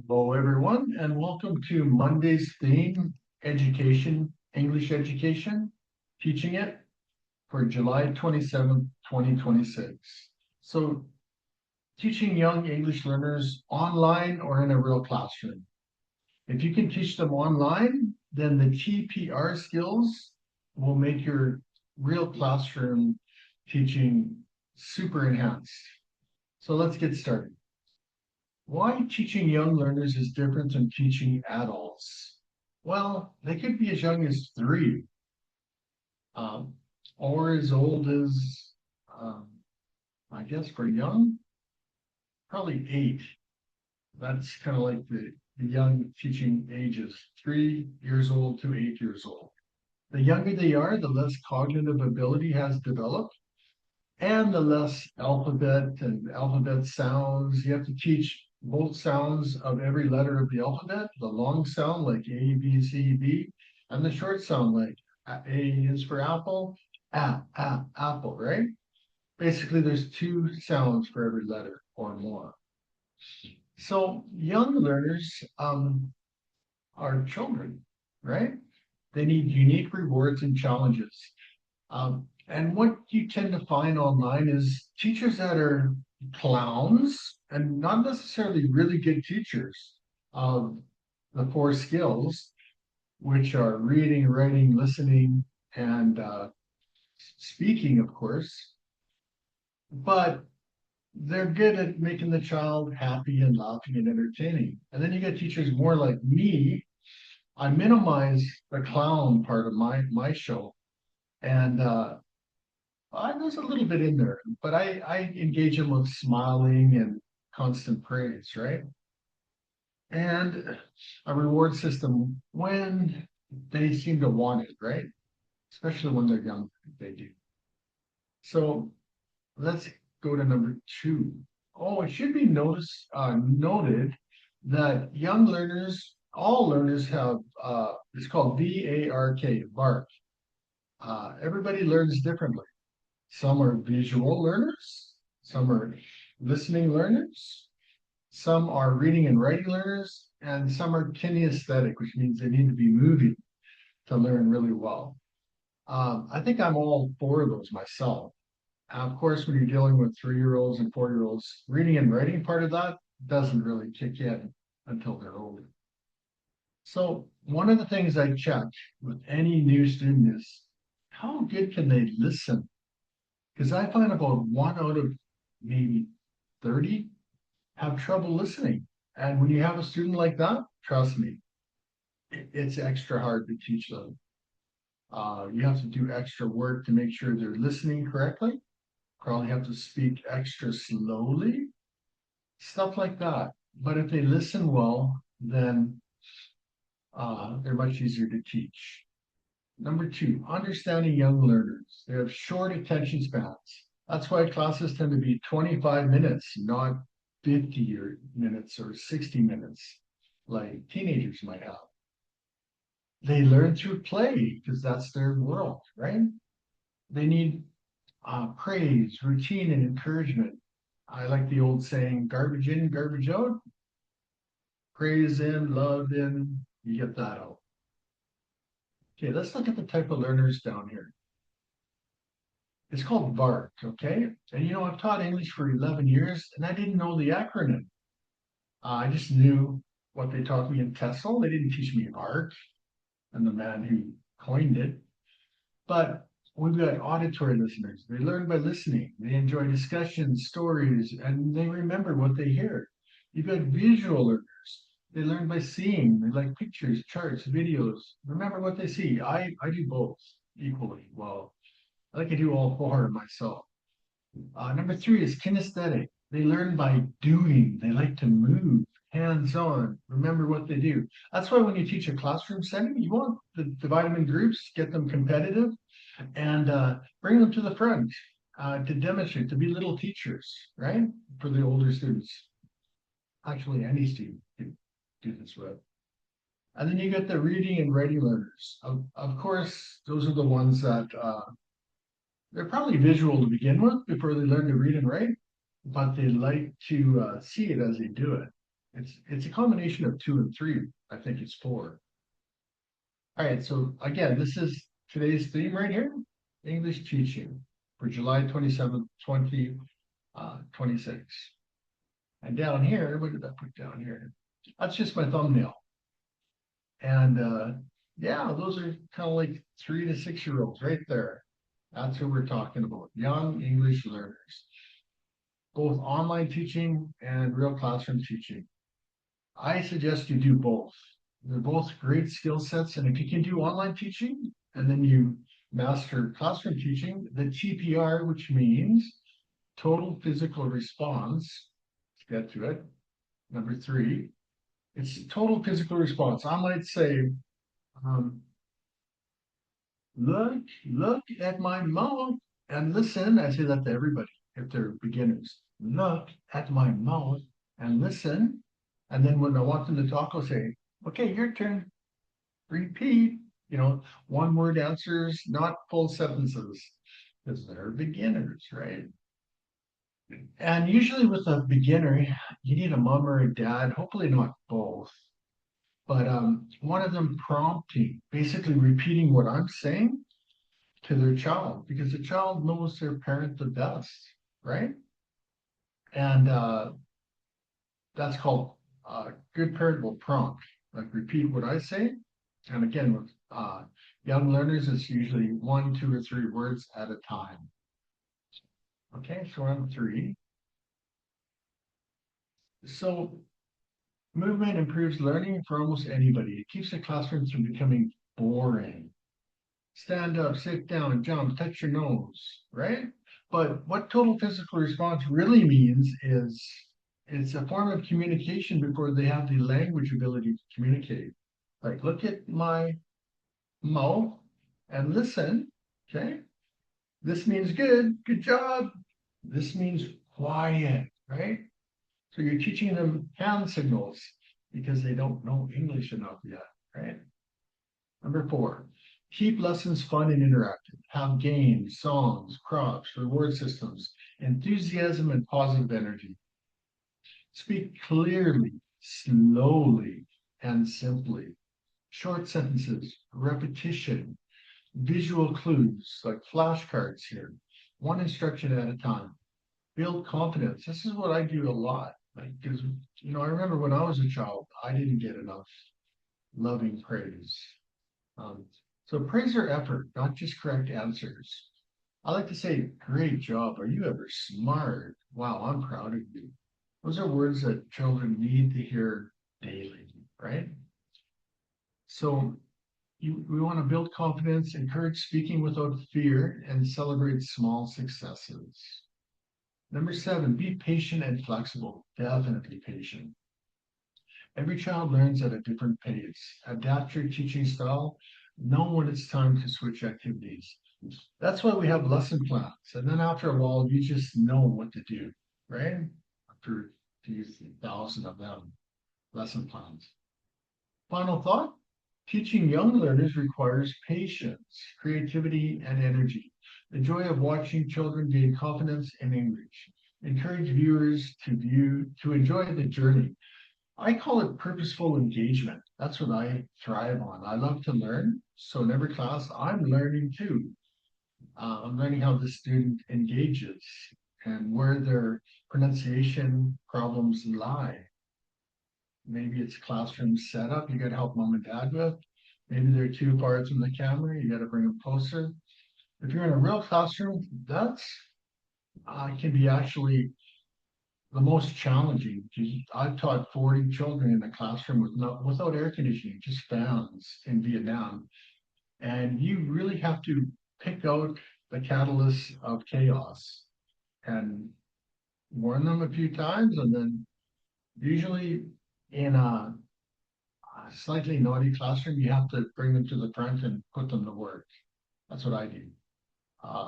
Hello, everyone, and welcome to Monday's theme, education, English education, teaching it for July 27th, 2026. So, teaching young English learners online or in a real classroom. If you can teach them online, then the TPR skills will make your real classroom teaching super enhanced. So, let's get started. Why teaching young learners is different than teaching adults? Well, they could be as young as three, um, or as old as, um, I guess for young, probably eight. That's kind of like the young teaching ages, 3 years old to 8 years old. The younger they are, the less cognitive ability has developed, and the less alphabet and alphabet sounds. You have to teach both sounds of every letter of the alphabet, the long sound like A, B, C, D, and the short sound like A is for apple, apple, right? Basically, there's two sounds for every letter or more. So young learners are children, right? They need unique rewards and challenges. And what you tend to find online is teachers that are clowns and not necessarily really good teachers of the four skills, which are reading, writing, listening, and speaking, of course. But they're good at making the child happy and laughing and entertaining. And then you get teachers more like me. I minimize the clown part of my show, and there's a little bit in there, but I engage them with smiling and constant praise, right? And a reward system when they seem to want it, right? Especially when they're young, they do. So let's go to number two. Oh, it should be noted that young learners, all learners have, it's called VARK, VARK. Everybody learns differently. Some are visual learners, some are listening learners, some are reading and writing learners, and some are kinesthetic, which means they need to be moving to learn really well. I think I'm all four of those myself. Of course, when you're dealing with 3 year olds and 4 year olds, reading and writing part of that doesn't really kick in until they're older. So, one of the things I check with any new student is how good can they listen? Because I find about one out of maybe 30 have trouble listening. And when you have a student like that, trust me, it's extra hard to teach them. You have to do extra work to make sure they're listening correctly. Probably have to speak extra slowly, stuff like that. But if they listen well, then they're much easier to teach. Number two, understanding young learners. They have short attention spans. That's why classes tend to be 25 minutes, not 50 minutes or 60 minutes, like teenagers might have. They learn through play because that's their world, right? They need praise, routine, and encouragement. I like the old saying, garbage in, garbage out. Praise in, love in, you get that out. Okay, let's look at the type of learners down here. It's called VARK, okay? And I've taught English for 11 years and I didn't know the acronym. I just knew what they taught me in TESOL. They didn't teach me VARK and the man who coined it. But we've got auditory listeners. They learn by listening. They enjoy discussions, stories, and they remember what they hear. You've got visual learners. They learn by seeing. They like pictures, charts, videos. Remember what they see. I do both equally well. I like to do all four myself. Number three is kinesthetic. They learn by doing. They like to move, hands on, remember what they do. That's why when you teach a classroom setting, you want to divide them in groups, get them competitive, and bring them to the front to demonstrate, to be little teachers, right? For the older students. Actually, any student can do this with. And then you get the reading and writing learners. Of course, those are the ones that they're probably visual to begin with before they learn to read and write, but they like to see it as they do it. It's a combination of 2 and 3. I think it's 4. All right, so again, this is today's theme right here, English teaching for July 27th, 2026. And down here, what did I put down here? That's just my thumbnail. And yeah, those are kind of like 3 to 6 year olds right there. That's who we're talking about, young English learners, both online teaching and real classroom teaching. I suggest you do both. They're both great skill sets. And if you can do online teaching and then you master classroom teaching, the TPR, which means total physical response, let's get to it. Number 3, it's total physical response. I might say, um, look at my mouth and listen. I say that to everybody if they're beginners. Look at my mouth and listen. And then when I want them to talk, I'll say, okay, your turn. Repeat, one word answers, not full sentences, because they're beginners, right? And usually with a beginner, you need a mom or a dad, hopefully not both, but one of them prompting, basically repeating what I'm saying to their child, because the child knows their parent the best, right? And that's called good parent will prompt, like repeat what I say. And again, with young learners, it's usually 1, 2, or 3 words at a time. Okay, so on 3. So movement improves learning for almost anybody. It keeps the classrooms from becoming boring. Stand up, sit down, jump, touch your nose, right? But what total physical response really means is it's a form of communication before they have the language ability to communicate. Like, look at my mouth and listen, okay? This means good job. This means quiet, right? So you're teaching them hand signals because they don't know English enough yet, right? Number 4, keep lessons fun and interactive. Have games, songs, crops, reward systems, enthusiasm, and positive energy. Speak clearly, slowly, and simply. Short sentences, repetition, visual clues like flashcards here, one instruction at a time. Build confidence. This is what I do a lot. Like, because I remember when I was a child, I didn't get enough loving praise. Um, so praise their effort, not just correct answers. I like to say, great job. Are you ever smart? Wow, I'm proud of you. Those are words that children need to hear daily, right? So we want to build confidence, encourage speaking without fear, and celebrate small successes. Number 7, be patient and flexible. Definitely patient. Every child learns at a different pace. Adapt your teaching style. Know when it's time to switch activities. That's why we have lesson plans. And then after a while, you just know what to do, right? After these 1,000 of them, lesson plans. Final thought, teaching young learners requires patience, creativity, and energy. The joy of watching children gain confidence in English. Encourage viewers to enjoy the journey. I call it purposeful engagement. That's what I thrive on. I love to learn. So in every class, I'm learning too. I'm learning how the student engages and where their pronunciation problems lie. Maybe it's classroom setup you got to help mom and dad with. Maybe they're too far from the camera, you got to bring them closer. If you're in a real classroom, that's can be actually the most challenging. I've taught 40 children in a classroom without air conditioning, just fans in Vietnam. And you really have to pick out the catalyst of chaos and warn them a few times. And then usually in a slightly naughty classroom, you have to bring them to the front and put them to work. That's what I do.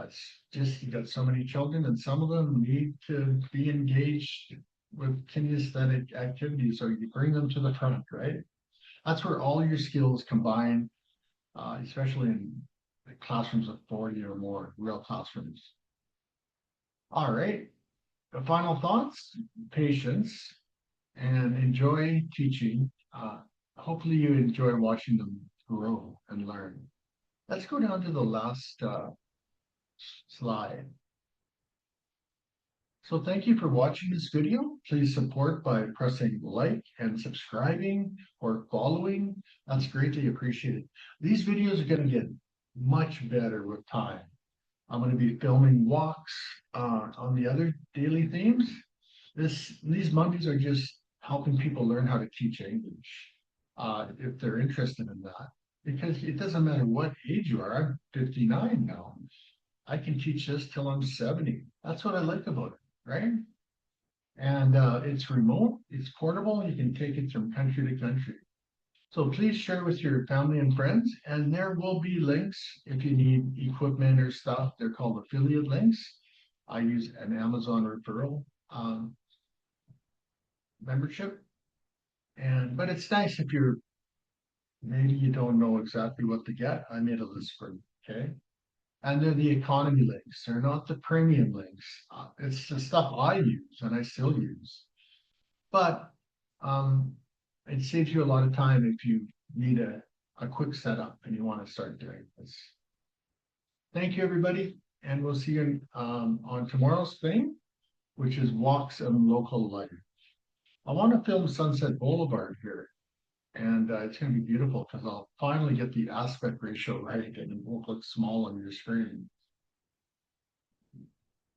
It's just you got so many children, and some of them need to be engaged with kinesthetic activities, so you bring them to the front, right? That's where all your skills combine, especially in the classrooms of 40 or more, real classrooms. All right. The final thoughts, patience. and enjoy teaching. Hopefully you enjoy watching them grow and learn. Let's go down to the last slide. So thank you for watching this video. Please support by pressing like and subscribing or following. That's greatly appreciated. These videos are going to get much better with time. I'm going to be filming walks on the other daily themes. These Mondays are just helping people learn how to teach English if they're interested in that. Because it doesn't matter what age you are. I'm 59 now. I can teach this till I'm 70. That's what I like about it, right? And it's remote, it's portable, you can take it from country to country. So please share with your family and friends, and there will be links if you need equipment or stuff. They're called affiliate links. I use an Amazon referral membership. But it's nice if maybe you don't know exactly what to get. I made a list for you, okay? And they're the economy links. They're not the premium links. It's the stuff I use and I still use. But um, it saves you a lot of time if you need a quick setup and you want to start doing this. Thank you, everybody. And we'll see you on tomorrow's thing, which is walks and local life. I want to film Sunset Boulevard here. And it's going to be beautiful because I'll finally get the aspect ratio right and it won't look small on your screen.